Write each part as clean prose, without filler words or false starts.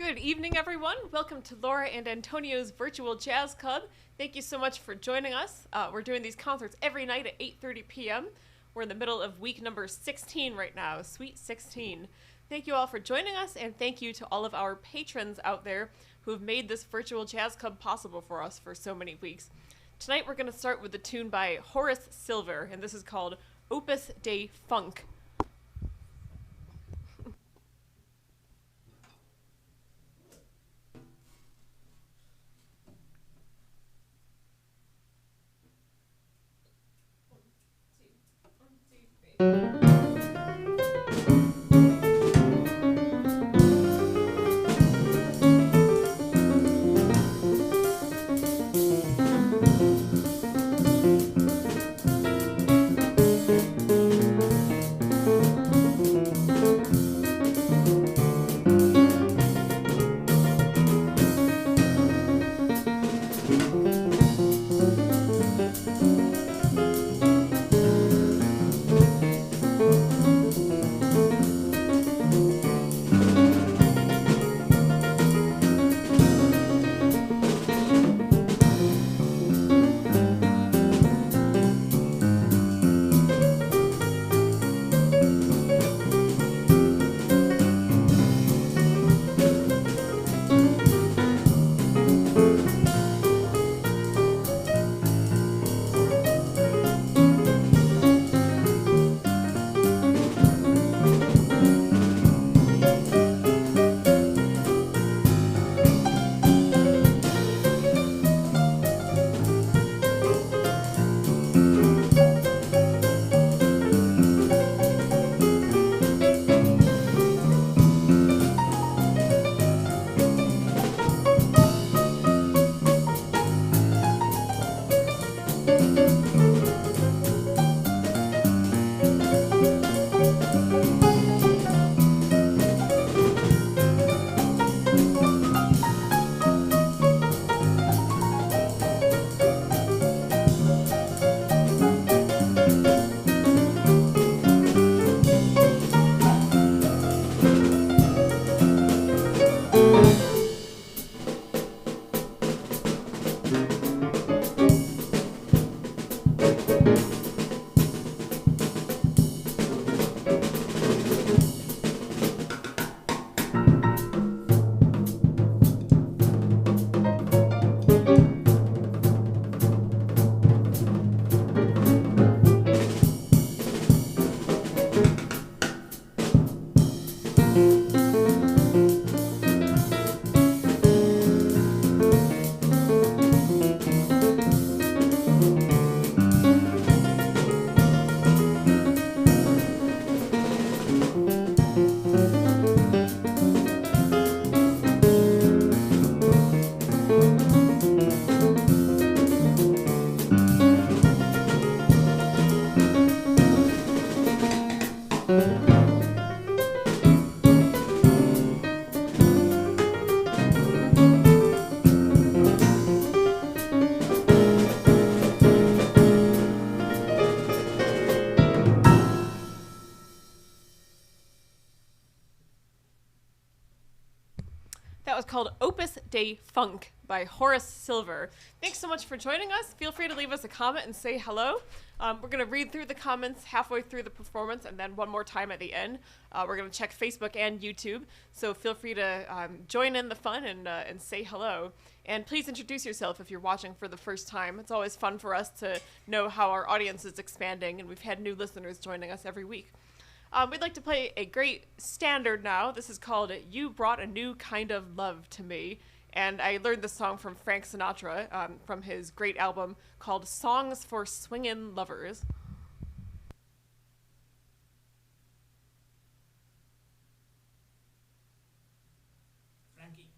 Good evening, everyone. Welcome to Laura and Antonio's Virtual Jazz Club. Thank you so much for joining us. We're doing these concerts every night at 8:30 p.m. We're in the middle of week number 16 right now, Sweet 16. Thank you all for joining us, and thank you to all of our patrons out there who have made this Virtual Jazz Club possible for us for so many weeks. Tonight we're going to start with a tune by Horace Silver, and this is called Opus Dei Funk. That was called Opus Dei Funk by Horace Silver. Thanks so much for joining us. Feel free to leave us a comment and say hello. We're going to read through the comments halfway through the performance and then one more time at the end. We're going to check Facebook and YouTube, so feel free to join in the fun and say hello. And please introduce yourself if you're watching for the first time. It's always fun for us to know how our audience is expanding, and we've had new listeners joining us every week. We'd like to play a great standard now. This is called You Brought a New Kind of Love to Me. And I learned this song from Frank Sinatra from his great album called Songs for Swingin' Lovers. Frankie.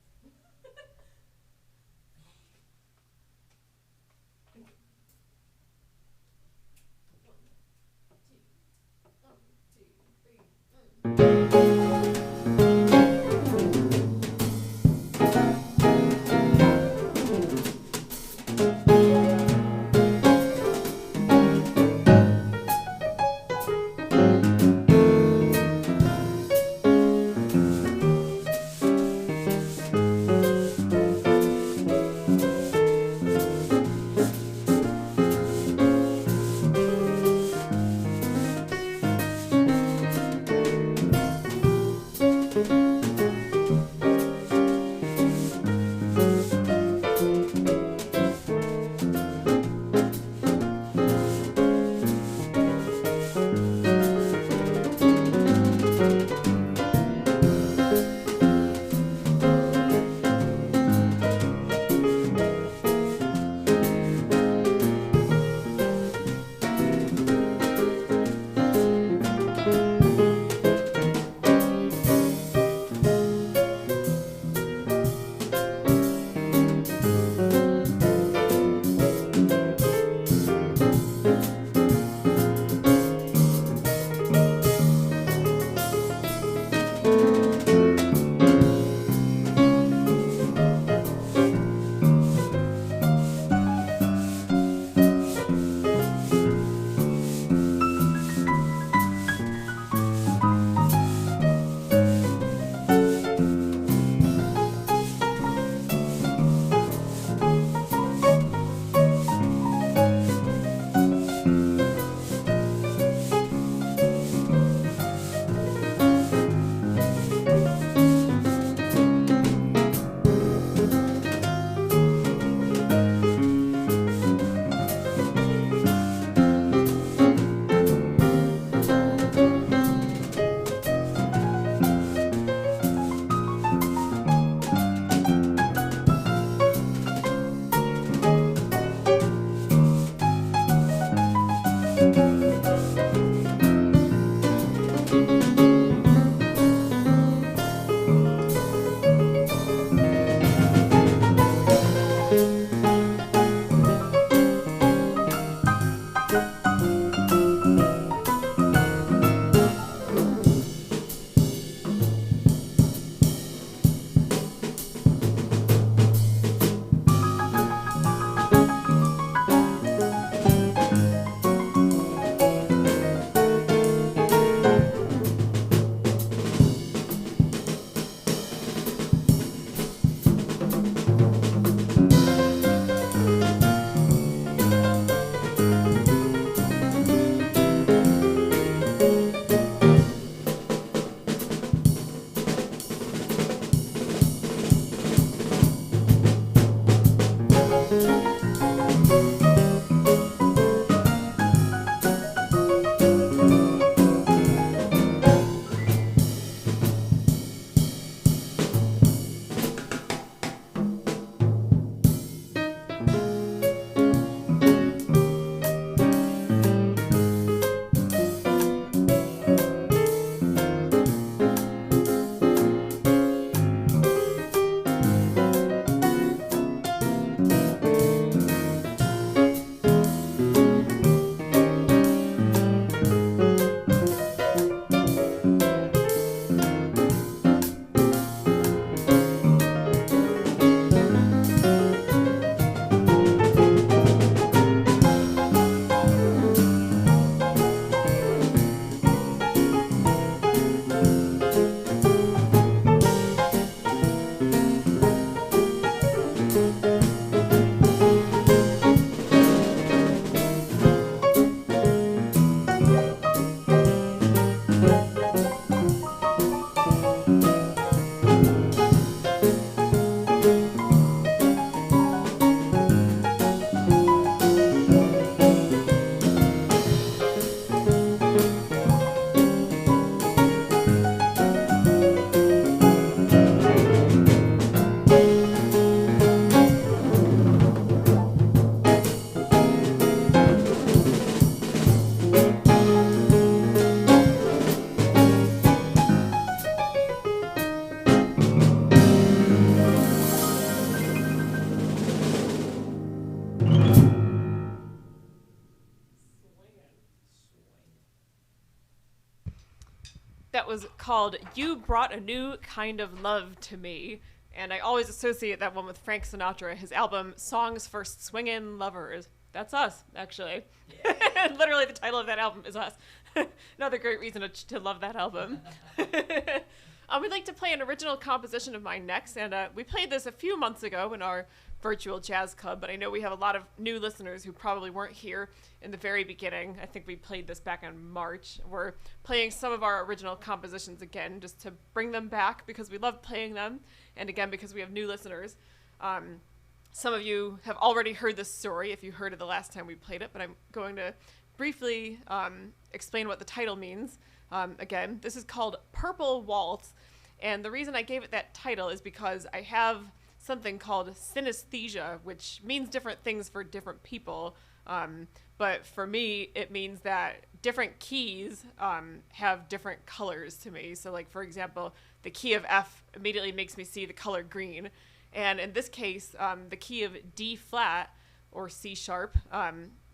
That was called You Brought a New Kind of Love to Me. And I always associate that one with Frank Sinatra, his album Songs for Swingin' Lovers. That's us, actually. Yeah. Literally, the title of that album is us. Another great reason to love that album. We'd like to play an original composition of mine next, and we played this a few months ago in our virtual jazz club, but I know we have a lot of new listeners who probably weren't here in the very beginning. I think we played this back in March. We're playing some of our original compositions again, just to bring them back because we love playing them, and again because we have new listeners. Some of you have already heard this story if you heard it the last time we played it, but I'm going to briefly explain what the title means. Again, this is called Purple Waltz, and the reason I gave it that title is because I have something called synesthesia, which means different things for different people. But for me, it means that different keys have different colors to me. So like, for example, the key of F immediately makes me see the color green. And in this case, the key of D flat or C sharp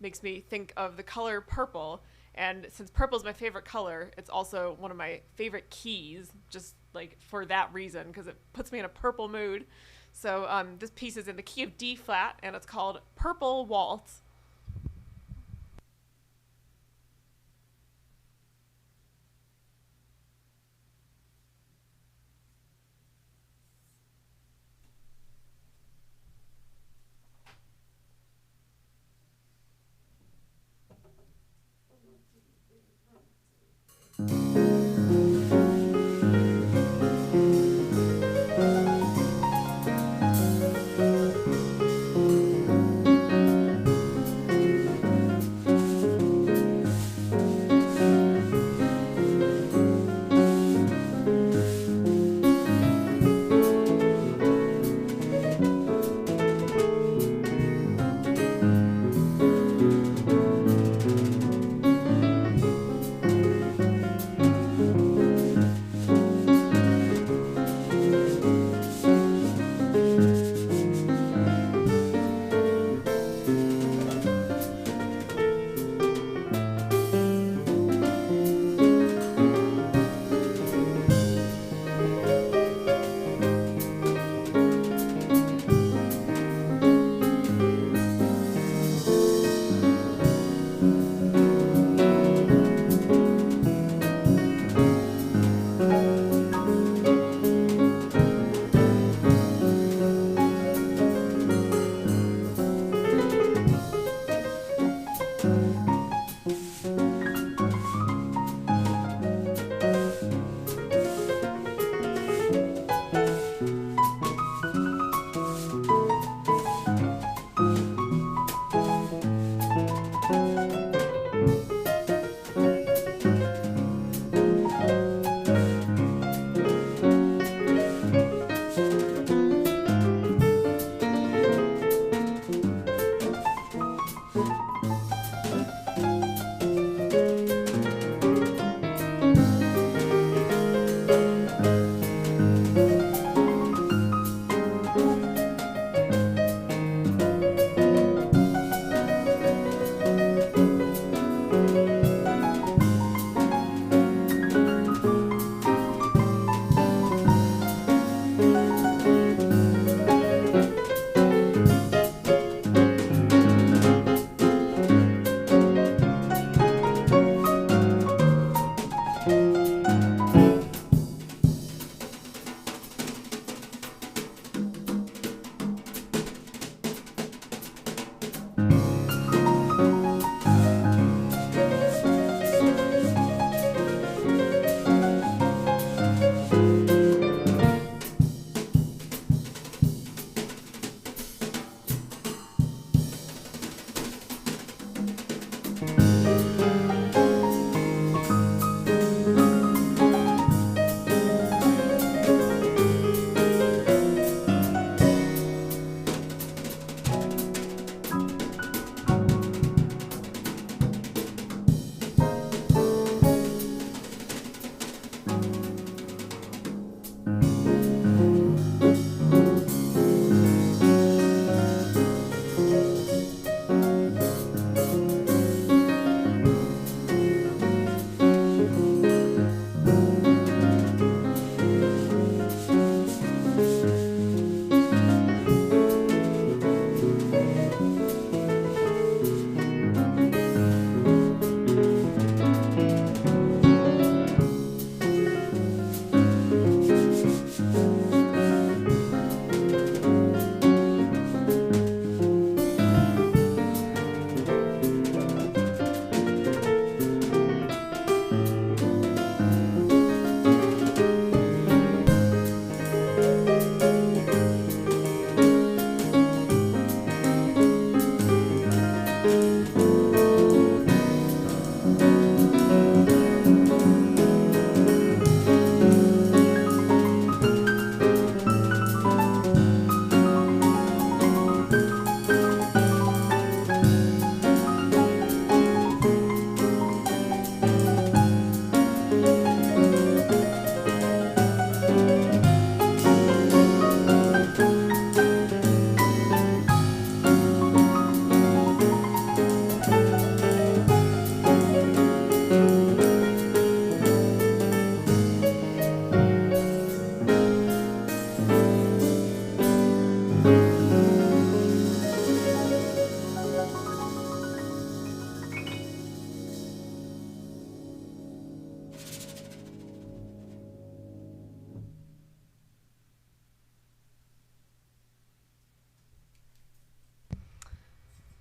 makes me think of the color purple. And since purple is my favorite color, it's also one of my favorite keys, just like for that reason, because it puts me in a purple mood. So this piece is in the key of D flat, and it's called Purple Waltz.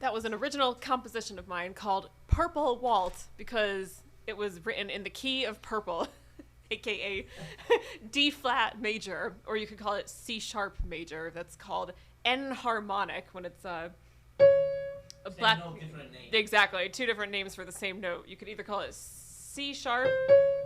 That was an original composition of mine called Purple Waltz because it was written in the key of purple, aka D flat major, or you could call it C sharp major. That's called N harmonic when it's a black. Note, different name. Exactly, two different names for the same note. You could either call it C sharp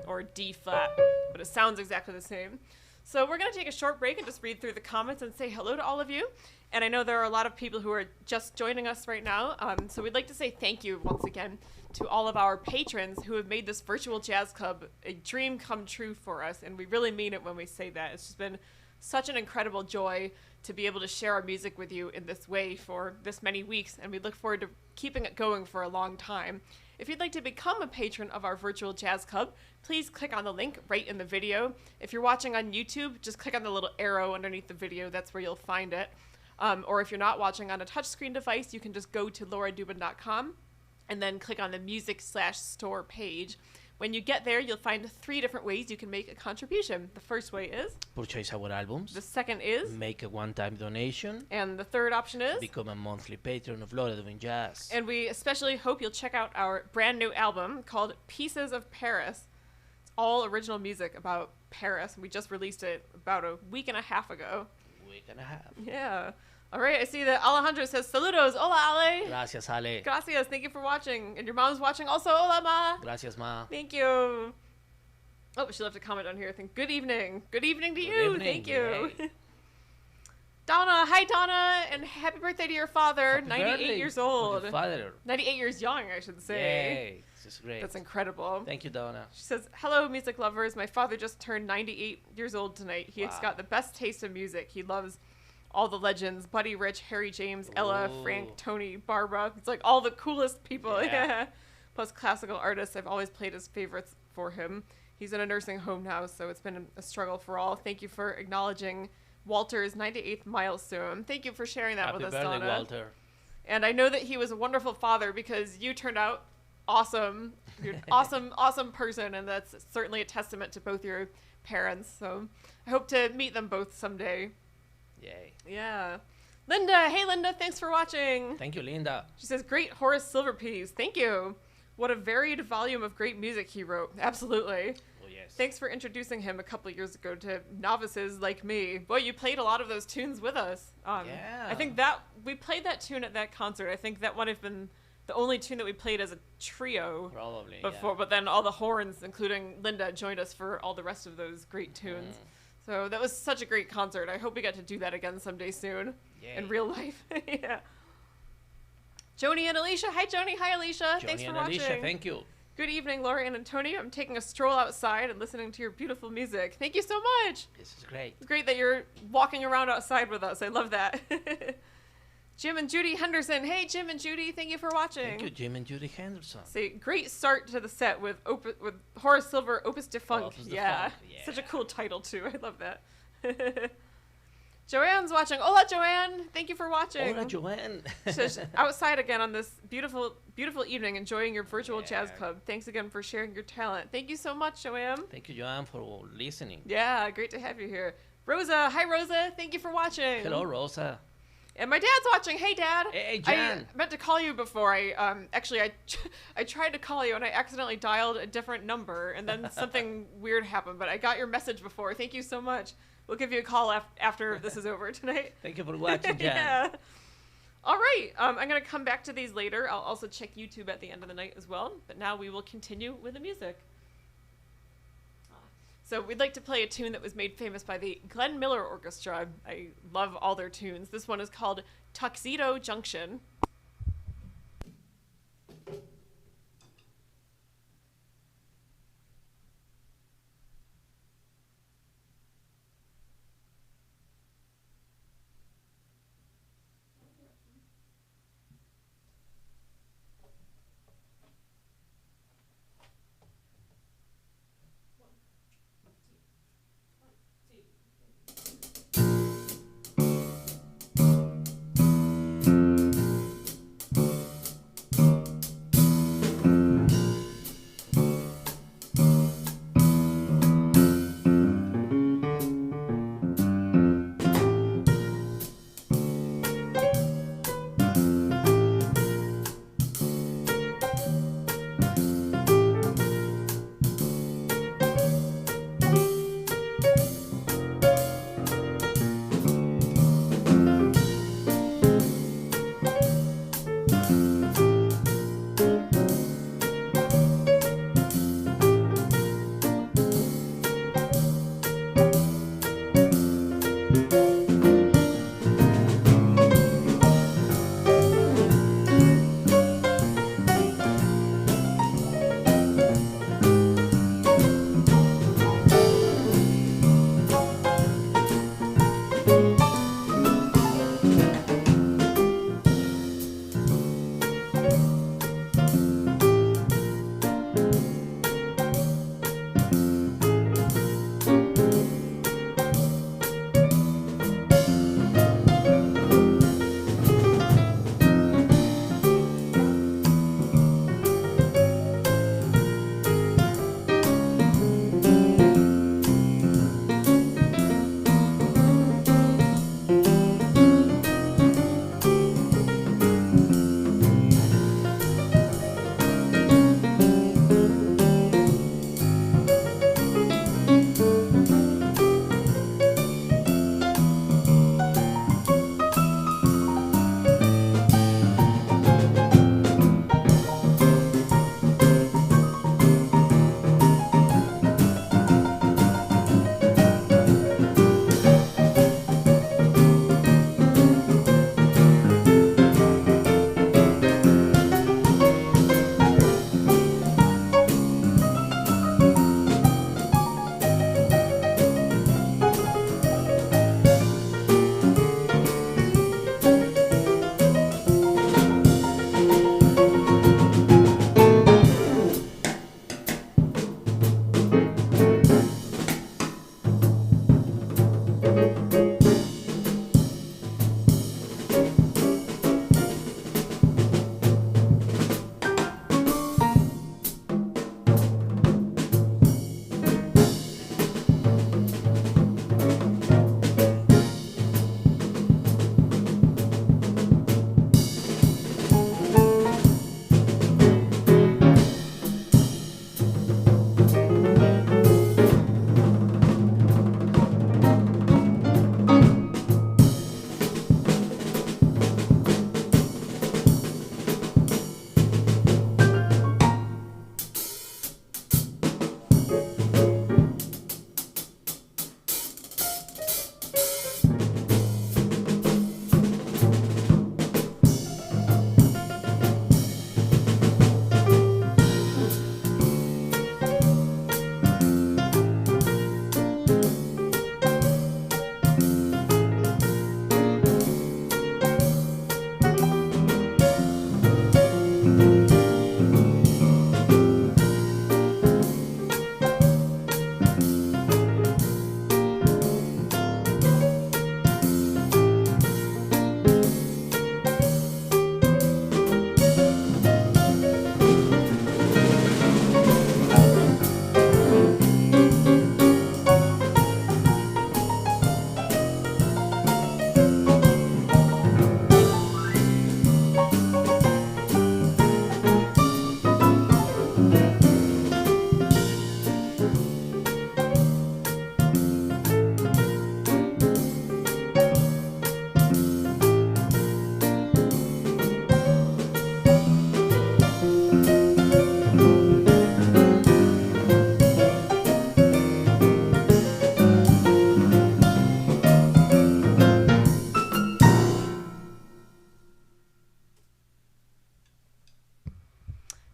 or D flat, but it sounds exactly the same. So we're going to take a short break and just read through the comments and say hello to all of you. And I know there are a lot of people who are just joining us right now. So we'd like to say thank you once again to all of our patrons who have made this virtual jazz club a dream come true for us. And we really mean it when we say that. It's just been such an incredible joy to be able to share our music with you in this way for this many weeks. And we look forward to keeping it going for a long time. If you'd like to become a patron of our virtual jazz club, please click on the link right in the video. If you're watching on YouTube, just click on the little arrow underneath the video. That's where you'll find it. Or if you're not watching on a touchscreen device, you can just go to lauradubin.com and then click on the music/store page. When you get there, you'll find 3 different ways you can make a contribution. The first way is purchase our albums. The second is make a one-time donation. And the third option is become a monthly patron of Laura Dubin Jazz. And we especially hope you'll check out our brand new album called Pieces of Paris. It's all original music about Paris. We just released it about a week and a half ago. Week and a half. Yeah. All right, I see that Alejandro says, saludos, hola Ale. Gracias, Ale. Gracias, thank you for watching. And your mom's watching also, hola Ma. Gracias, Ma. Thank you. Oh, she left a comment on here. I think, good evening. Good evening to Good you. evening. Thank you. Yay. Donna, hi Donna, and happy birthday to your father, Happy 98 birthday years to old. your father. 98 years young, I should say. Yay. This is great. That's incredible. Thank you, Donna. She says, hello, music lovers. My father just turned 98 years old tonight. He's Wow. got the best taste in music. He loves all the legends, Buddy Rich, Harry James, Ella, Ooh. Frank, Tony, Barbara. It's like all the coolest people. Yeah. Plus classical artists. I've always played his favorites for him. He's in a nursing home now, so it's been a struggle for all. Thank you for acknowledging Walter's 98th milestone. Thank you for sharing that Happy with us, birthday, Donna. Walter. And I know that he was a wonderful father because you turned out awesome. You're an awesome person, and that's certainly a testament to both your parents. So I hope to meet them both someday. Yay. Yeah. Linda, hey Linda, thanks for watching. Thank you, Linda. She says, great Horace Silverpeas. Thank you. What a varied volume of great music he wrote. Absolutely. Oh, yes. Thanks for introducing him a couple of years ago to novices like me. Boy, you played a lot of those tunes with us. Yeah. I think that we played that tune at that concert. I think that might have been the only tune that we played as a trio Probably. before, but then all the horns, including Linda, joined us for all the rest of those great tunes. So that was such a great concert. I hope we get to do that again someday soon Yay. in real life. Yeah. Joni and Alicia. Hi, Joni. Hi, Alicia. Thanks Johnny for and watching. Alicia, thank you. Good evening, Laura and Antonio. I'm taking a stroll outside and listening to your beautiful music. Thank you so much. This is great. It's great that you're walking around outside with us. I love that. Jim and Judy Henderson. Hey, Jim and Judy. Thank you for watching. Thank you, Jim and Judy Henderson. Say, great start to the set with Horace Silver, Opus de Funk. Opus de Yeah. Funk, Such a yeah. cool title, too. I love that. Joanne's watching. Hola, Joanne. Thank you for watching. Hola, Joanne. She's outside again on this beautiful, beautiful evening, enjoying your virtual Yeah. jazz club. Thanks again for sharing your talent. Thank you so much, Joanne. Thank you, Joanne, for listening. Yeah, great to have you here. Rosa, hi Rosa. Thank you for watching. Hello, Rosa. And my dad's watching. Hey, Dad. Hey, Jan. I meant to call you before. I tried to call you and I accidentally dialed a different number, and then something weird happened. But I got your message before. Thank you so much. We'll give you a call after this is over tonight. Thank you for watching, Jan. Yeah. All right. I'm gonna come back to these later. I'll also check YouTube at the end of the night as well. But now we will continue with the music. So we'd like to play a tune that was made famous by the Glenn Miller Orchestra. I love all their tunes. This one is called Tuxedo Junction.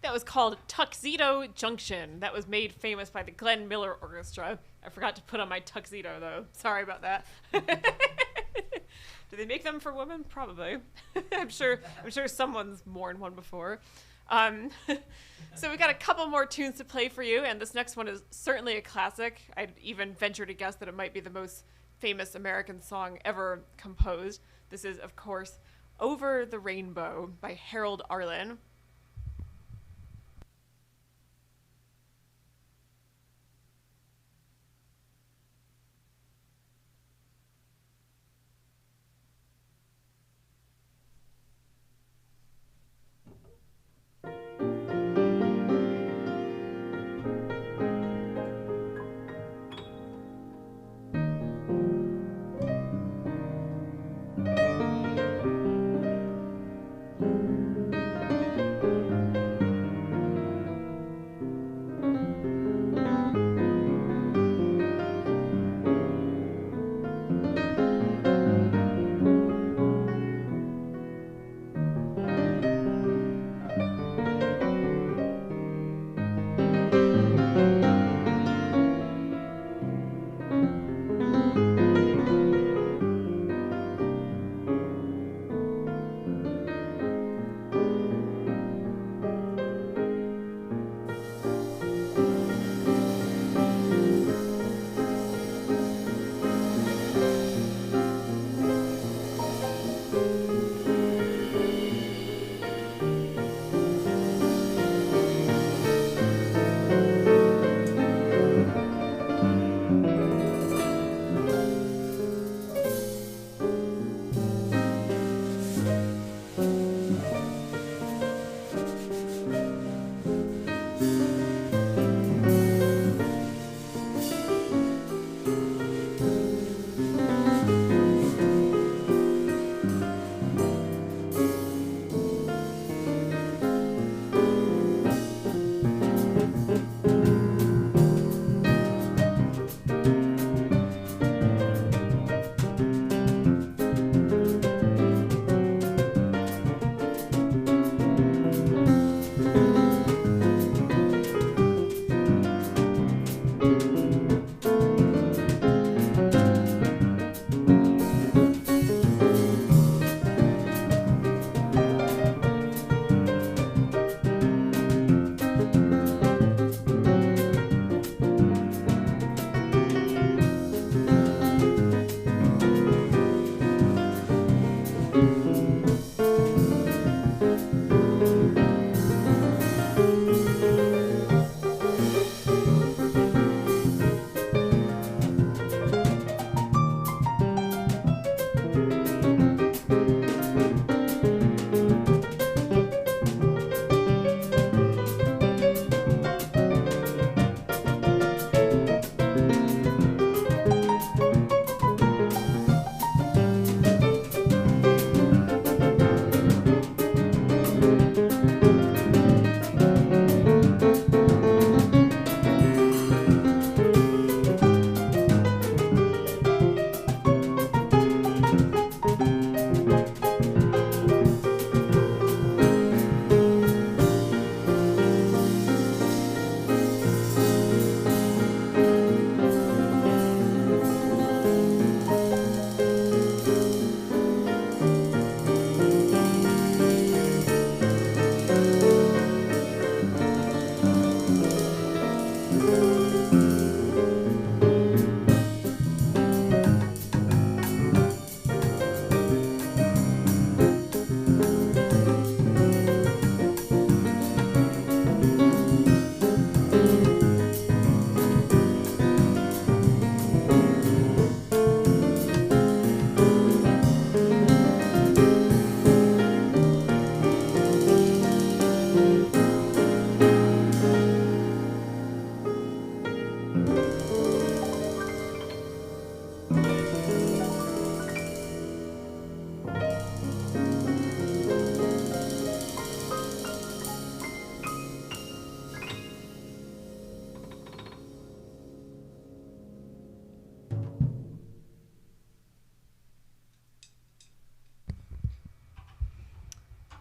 That was called Tuxedo Junction. That was made famous by the Glenn Miller Orchestra. I forgot to put on my tuxedo, though. Sorry about that. Do they make them for women? Probably. I'm sure someone's worn one before. So we got a couple more tunes to play for you, and this next one is certainly a classic. I'd even venture to guess that it might be the most famous American song ever composed. This is, of course, Over the Rainbow by Harold Arlen.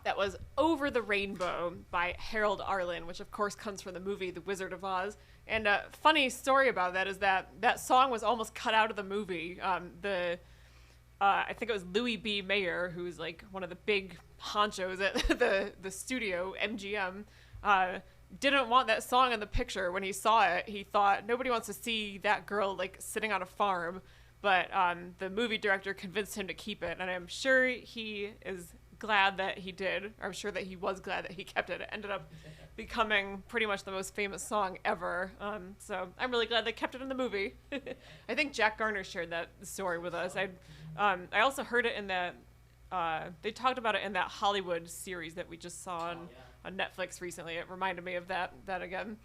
That was Over the Rainbow by Harold Arlen, which of course comes from the movie The Wizard of Oz. And a funny story about that is that song was almost cut out of the movie. I think it was Louis B. Mayer, who's like one of the big honchos at the studio, MGM, didn't want that song in the picture. When he saw it, he thought nobody wants to see that girl like sitting on a farm. But the movie director convinced him to keep it, and I'm sure he is glad that he did. I'm sure that he was glad that he kept it. It ended up becoming pretty much the most famous song ever. So I'm really glad they kept it in the movie. I think Jack Garner shared that story with us. I also heard it in that, they talked about it in that Hollywood series that we just saw on Netflix recently. It reminded me of that again.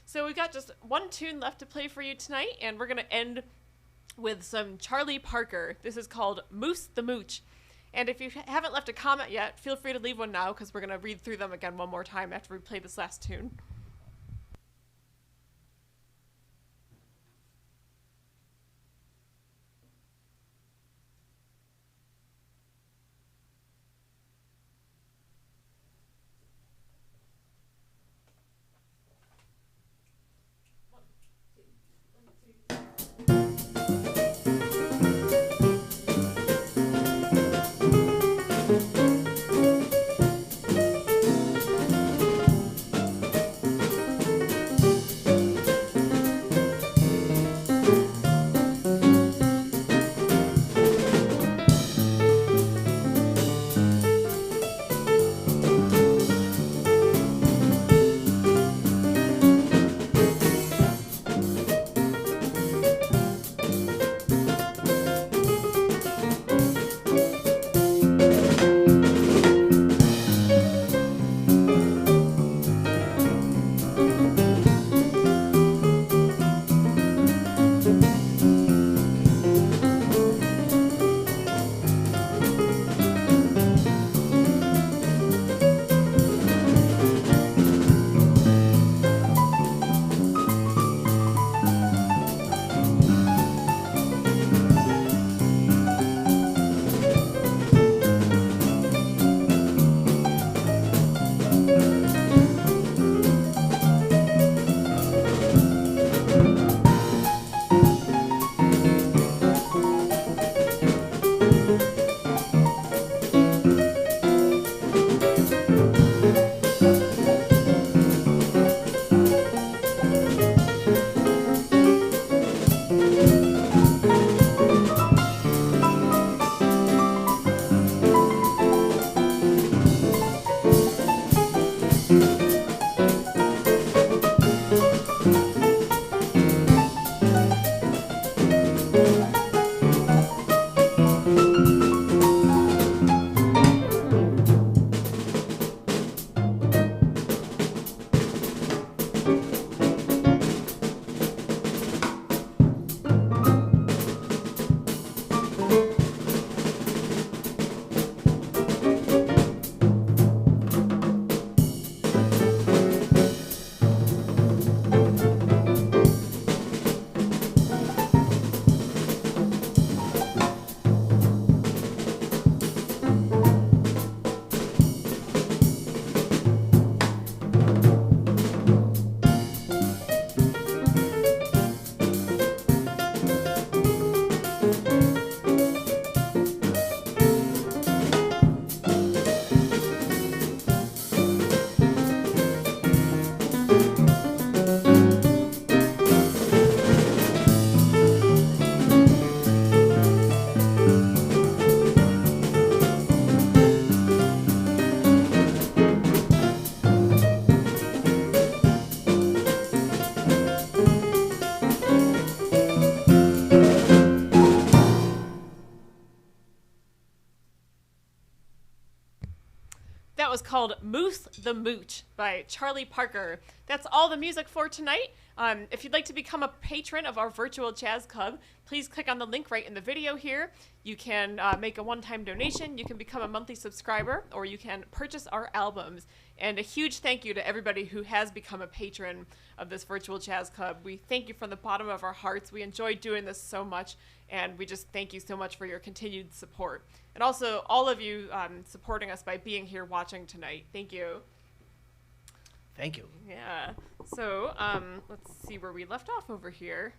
So we got just one tune left to play for you tonight, and we're going to end with some Charlie Parker. This is called Moose the Mooch. And if you haven't left a comment yet, feel free to leave one now, because we're going to read through them again one more time after we play this last tune. Was called Moose the Mooch by Charlie Parker. That's all the music for tonight. If you'd like to become a patron of our virtual jazz club, please click on the link right in the video here. You can make a one-time donation, you can become a monthly subscriber, or you can purchase our albums. And a huge thank you to everybody who has become a patron of this virtual jazz club. We thank you from the bottom of our hearts. We enjoy doing this so much, and we just thank you so much for your continued support. And also all of you supporting us by being here watching tonight. Thank you. Thank you. Yeah. So let's see where we left off over here.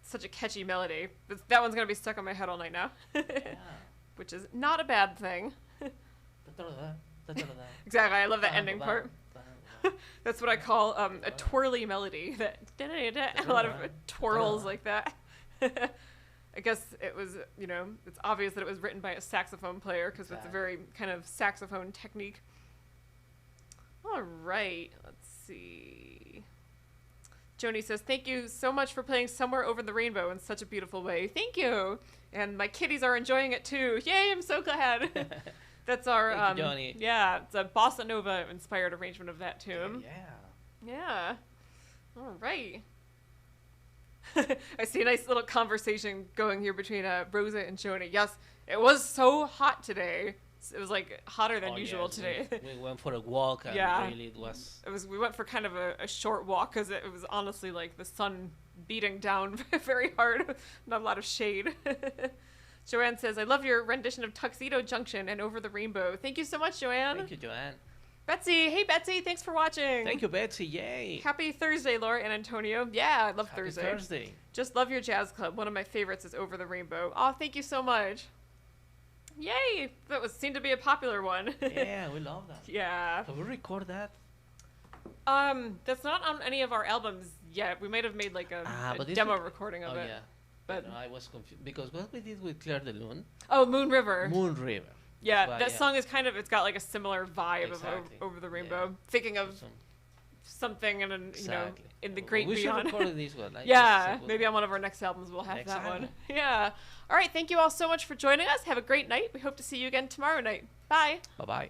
Such a catchy melody. That one's going to be stuck in my head all night now. Which is not a bad thing. Exactly. I love that ending part. That's what I call a twirly melody. That a lot of twirls like that. I guess it was, you know, it's obvious that it was written by a saxophone player because it's a very kind of saxophone technique. All right, let's see. Joni says, thank you so much for playing Somewhere Over the Rainbow in such a beautiful way. Thank you. And my kitties are enjoying it too. Yay, I'm so glad. That's our, Thank you, Joni. Yeah, it's a bossa nova inspired arrangement of that tune. Yeah. Yeah. All right. I see a nice little conversation going here between Rosa and Joni. Yes, it was so hot today. It was like hotter than usual today. We went for a walk and Yeah. really it was... We went for kind of a short walk because it was honestly like the sun beating down very hard. Not a lot of shade. Joanne says, I love your rendition of Tuxedo Junction and Over the Rainbow. Thank you so much, Joanne. Thank you, Joanne. Betsy. Hey, Betsy. Thanks for watching. Thank you, Betsy. Yay. Happy Thursday, Laura and Antonio. Yeah, I love Happy Thursday. Thursday. Just love your jazz club. One of my favorites is Over the Rainbow. Oh, thank you so much. Yay! That seemed to be a popular one. Yeah, we love that. Yeah. Can we record that? That's not on any of our albums yet. We might have made like a but this demo is- recording of Oh, it. yeah. But No, I was confused because what we did with Claire de Lune, oh, Moon River. Moon River. Yeah, That's why, that song is kind of, it's got like a similar vibe Exactly. of Over the Yeah. Rainbow. Thinking of Some- something in, an, you know, Exactly. in the great we beyond. should record this one. Like, Yeah, it's so maybe good. on one of our next albums we'll have Next that one. album. Yeah. All right, thank you all so much for joining us. Have a great night. We hope to see you again tomorrow night. Bye. Bye-bye.